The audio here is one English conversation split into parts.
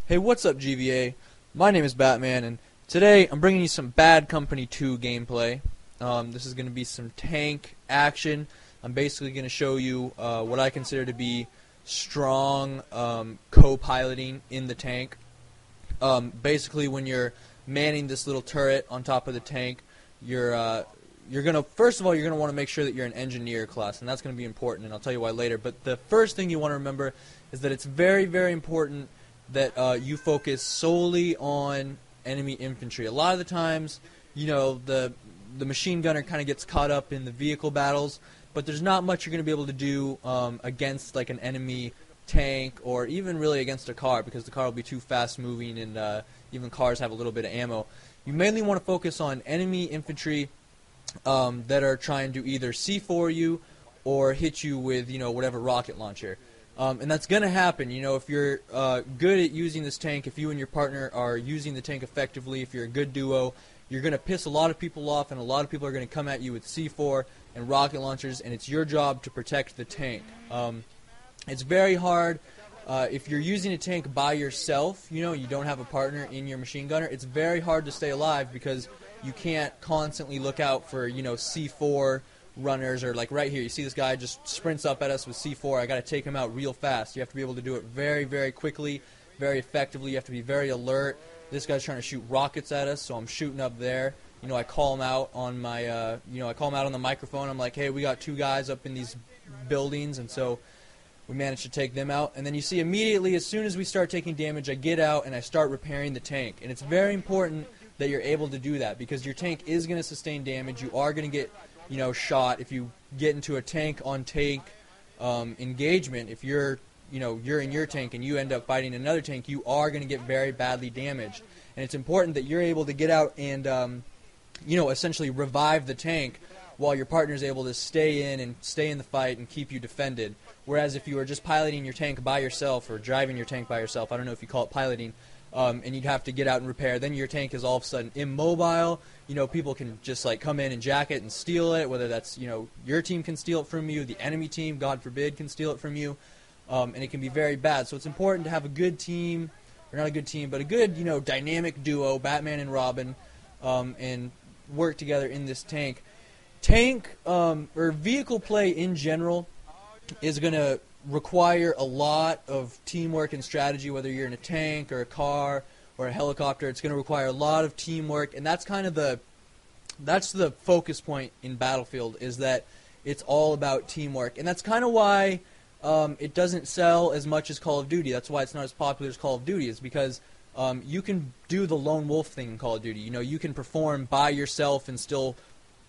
Hey, what's up, GVA? My name is Batman, and today I'm bringing you some Bad Company 2 gameplay. This is going to be some tank action. I'm basically going to show you what I consider to be strong co-piloting in the tank. Basically, when you're manning this little turret on top of the tank, you're gonna first of all you're gonna want to make sure that you're an engineer class, and that's going to be important, and I'll tell you why later. But the first thing you want to remember is that it's very, very important that you focus solely on enemy infantry. A lot of the times, the machine gunner kind of gets caught up in the vehicle battles, but there's not much you're going to be able to do against like an enemy tank, or even really against a car, because the car will be too fast moving, and even cars have a little bit of ammo. You mainly want to focus on enemy infantry that are trying to either C4 you or hit you with whatever rocket launcher. And that's going to happen. If you're good at using this tank, if you and your partner are using the tank effectively, if you're a good duo, you're going to piss a lot of people off, and a lot of people are going to come at you with C4 and rocket launchers, and it's your job to protect the tank. It's very hard if you're using a tank by yourself, you don't have a partner in your machine gunner, it's very hard to stay alive because you can't constantly look out for, C4 runners, or like right here, you see this guy just sprints up at us with C4. I got to take him out real fast. You have to be able to do it very, very quickly, very effectively. You have to be very alert. This guy's trying to shoot rockets at us, so I'm shooting up there. I call him out on my, I call him out on the microphone. I'm like, hey, we got two guys up in these buildings, and so we managed to take them out. And then you see immediately, as soon as we start taking damage, I get out and I start repairing the tank. And it's very important that you're able to do that, because your tank is going to sustain damage. You are going to get shot if you get into a tank-on-tank engagement. If you're in your tank and you end up fighting another tank, you are going to get very badly damaged. And it's important that you're able to get out and, essentially revive the tank while your partner is able to stay in the fight and keep you defended. Whereas if you were just piloting your tank by yourself, or driving your tank by yourself, I don't know if you call it piloting, and you'd have to get out and repair, then your tank is all of a sudden immobile. People can just like come in and jack it and steal it, whether that's, your team can steal it from you, the enemy team, God forbid, can steal it from you, and it can be very bad. So it's important to have a good team, or not a good team, but a good, dynamic duo, Batman and Robin, and work together in this tank. Tank, or vehicle play in general, is going to require a lot of teamwork and strategy, whether you're in a tank or a car or a helicopter. It's going to require a lot of teamwork, and that's kind of the focus point in Battlefield, is that it's all about teamwork. And that's kind of why it doesn't sell as much as Call of Duty. That's why it's not as popular as Call of Duty, is because you can do the lone wolf thing in Call of Duty. You can perform by yourself and still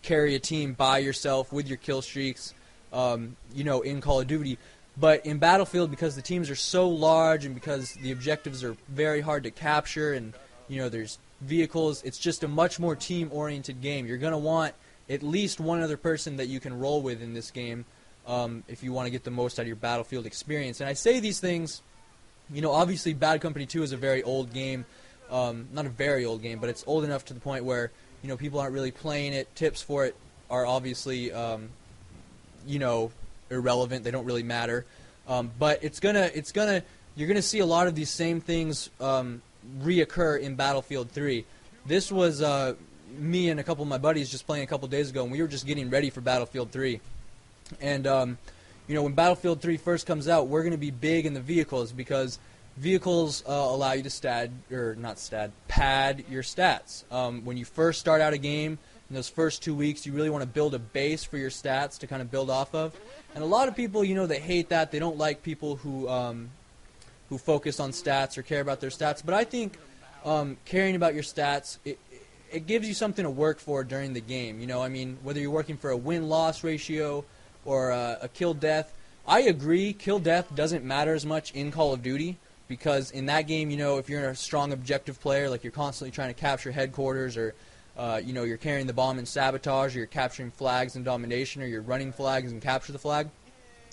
carry a team by yourself with your kill streaks, in Call of Duty. But in Battlefield, because the teams are so large and because the objectives are very hard to capture, and there's vehicles, it's just a much more team-oriented game. You're going to want at least one other person that you can roll with in this game if you want to get the most out of your Battlefield experience. And I say these things, obviously Bad Company 2 is a very old game. Not a very old game, but it's old enough to the point where people aren't really playing it. Tips for it are obviously irrelevant. They don't really matter. But you're gonna see a lot of these same things reoccur in Battlefield 3. This was me and a couple of my buddies just playing a couple days ago, and we were just getting ready for Battlefield 3. And when Battlefield 3 first comes out, we're gonna be big in the vehicles, because vehicles allow you to pad your stats. When you first start out a game, in those first 2 weeks, you really want to build a base for your stats to kind of build off of. And a lot of people, they hate that. They don't like people who focus on stats or care about their stats. But I think caring about your stats, it gives you something to work for during the game. Whether you're working for a win-loss ratio or a kill-death. I agree, kill-death doesn't matter as much in Call of Duty, because in that game, if you're a strong objective player, like you're constantly trying to capture headquarters, or you're carrying the bomb in sabotage, or you're capturing flags in domination, or you're running flags and capture the flag,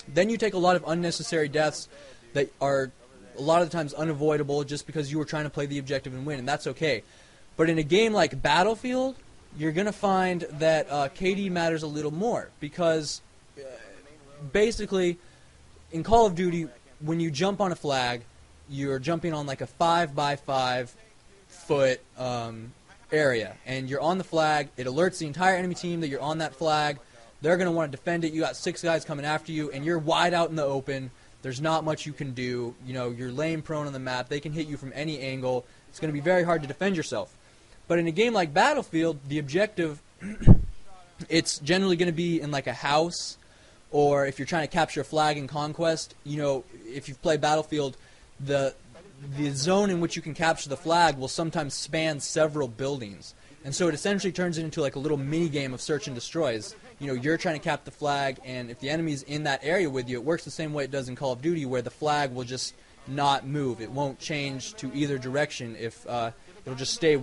then you take a lot of unnecessary deaths that are a lot of the times unavoidable just because you were trying to play the objective and win, and that's okay. But in a game like Battlefield, you're going to find that KD matters a little more, because basically in Call of Duty, when you jump on a flag, you're jumping on like a 5x5 foot area, and you're on the flag. It alerts the entire enemy team that you're on that flag. They're going to want to defend it. You got 6 guys coming after you, and you're wide out in the open. There's not much you can do. You know, you're laying prone on the map. They can hit you from any angle. It's going to be very hard to defend yourself. But in a game like Battlefield, the objective, it's generally going to be in like a house, or if you're trying to capture a flag in Conquest. You know, if you've played Battlefield, the zone in which you can capture the flag will sometimes span several buildings. And so it essentially turns it into like a little mini game of search and destroys. You know, you're trying to cap the flag, and if the enemy's in that area with you, it works the same way it does in Call of Duty, where the flag will just not move. It won't change to either direction. If it'll just stay,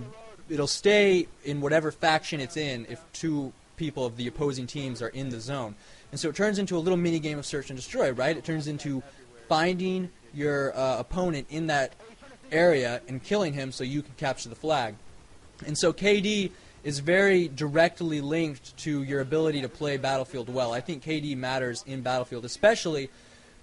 it'll stay in whatever faction it's in if 2 people of the opposing teams are in the zone. And so it turns into a little mini game of search and destroy, right? It turns into finding your opponent in that area and killing him so you can capture the flag. And so KD is very directly linked to your ability to play Battlefield well. I think KD matters in Battlefield, especially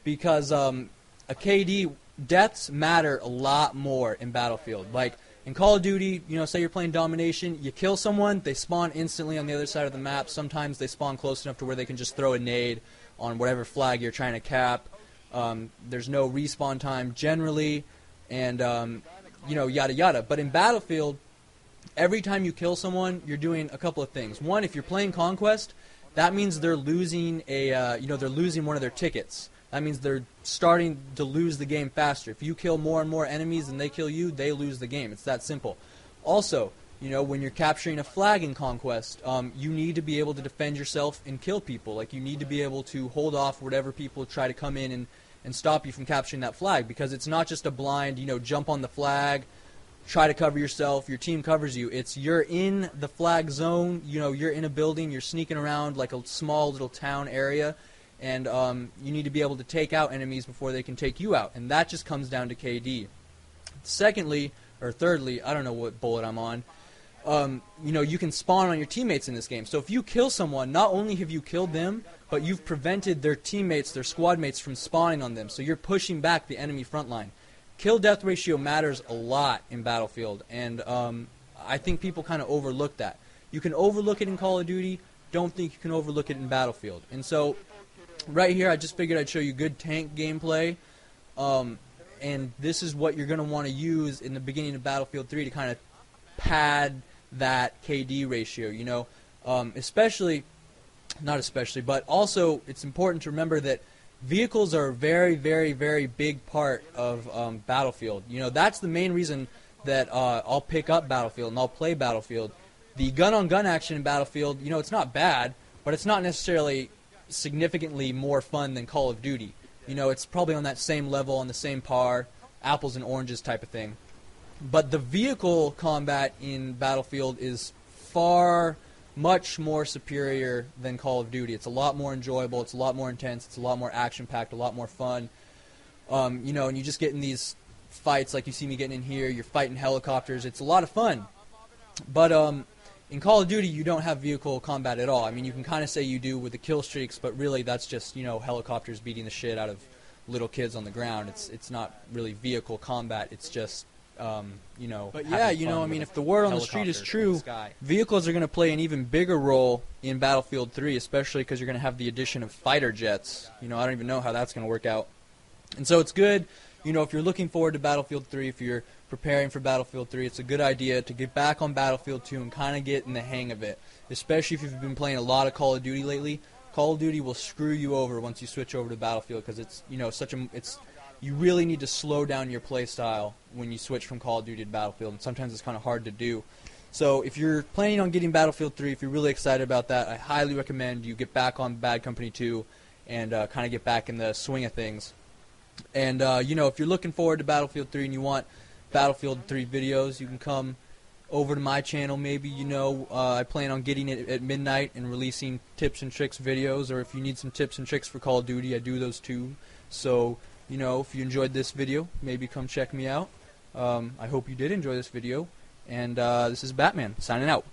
because a KD deaths matter a lot more in Battlefield. Like in Call of Duty, you know, say you're playing domination, you kill someone, they spawn instantly on the other side of the map. Sometimes they spawn close enough to where they can just throw a nade on whatever flag you're trying to cap. There's no respawn time generally, and you know, yada yada. But in Battlefield, every time you kill someone, you're doing a couple of things. One, if you're playing Conquest, that means they're losing they're losing one of their tickets. That means they're starting to lose the game faster. If you kill more and more enemies and they kill you, they lose the game. It's that simple. Also, you know, when you're capturing a flag in Conquest, you need to be able to defend yourself and kill people. Like, you need to be able to hold off whatever people try to come in and stop you from capturing that flag, because it's not just a blind, you know, jump on the flag, try to cover yourself, your team covers you. It's you're in the flag zone, you know, you're in a building, you're sneaking around like a small little town area, and you need to be able to take out enemies before they can take you out, and that just comes down to KD. Secondly, or thirdly, I don't know what bullet I'm on, you know, you can spawn on your teammates in this game. So if you kill someone, not only have you killed them, but you've prevented their teammates, their squad mates, from spawning on them, so you're pushing back the enemy front line. Kill-death ratio matters a lot in Battlefield, and I think people kind of overlook that. You can overlook it in Call of Duty, don't think you can overlook it in Battlefield. And so, right here, I just figured I'd show you good tank gameplay, and this is what you're going to want to use in the beginning of Battlefield 3 to kind of pad that KD ratio, you know. But also it's important to remember that vehicles are a very, very, very big part of Battlefield. You know, that's the main reason that I'll pick up Battlefield and I'll play Battlefield. The gun-on-gun action in Battlefield, you know, it's not bad, but it's not necessarily significantly more fun than Call of Duty. You know, it's probably on that same level, on the same par, apples and oranges type of thing. But the vehicle combat in Battlefield is much more superior than Call of Duty. It's a lot more enjoyable, it's a lot more intense, it's a lot more action-packed, a lot more fun. You know, and you just get in these fights like you see me getting in here, you're fighting helicopters, it's a lot of fun. But in Call of Duty, you don't have vehicle combat at all. I mean, you can kind of say you do with the kill streaks, but really that's just, you know, helicopters beating the shit out of little kids on the ground. It's not really vehicle combat, it's just you know. But yeah, you know, I mean, if the word on the street is true, vehicles are going to play an even bigger role in Battlefield 3, especially because you're going to have the addition of fighter jets. You know, I don't even know how that's going to work out. And so it's good, you know, if you're looking forward to Battlefield 3, if you're preparing for Battlefield 3, it's a good idea to get back on Battlefield 2 and kind of get in the hang of it, especially if you've been playing a lot of Call of Duty lately. Call of Duty will screw you over once you switch over to Battlefield, because it's, you know, you really need to slow down your play style when you switch from Call of Duty to Battlefield, and sometimes it's kind of hard to do. So if you're planning on getting Battlefield 3, if you're really excited about that, I highly recommend you get back on Bad Company 2 and kind of get back in the swing of things. And, you know, if you're looking forward to Battlefield 3 and you want Battlefield 3 videos, you can come over to my channel. Maybe, you know, I plan on getting it at midnight and releasing tips and tricks videos, or if you need some tips and tricks for Call of Duty, I do those too. So, you know, if you enjoyed this video, maybe come check me out. I hope you did enjoy this video. And this is Batman, signing out.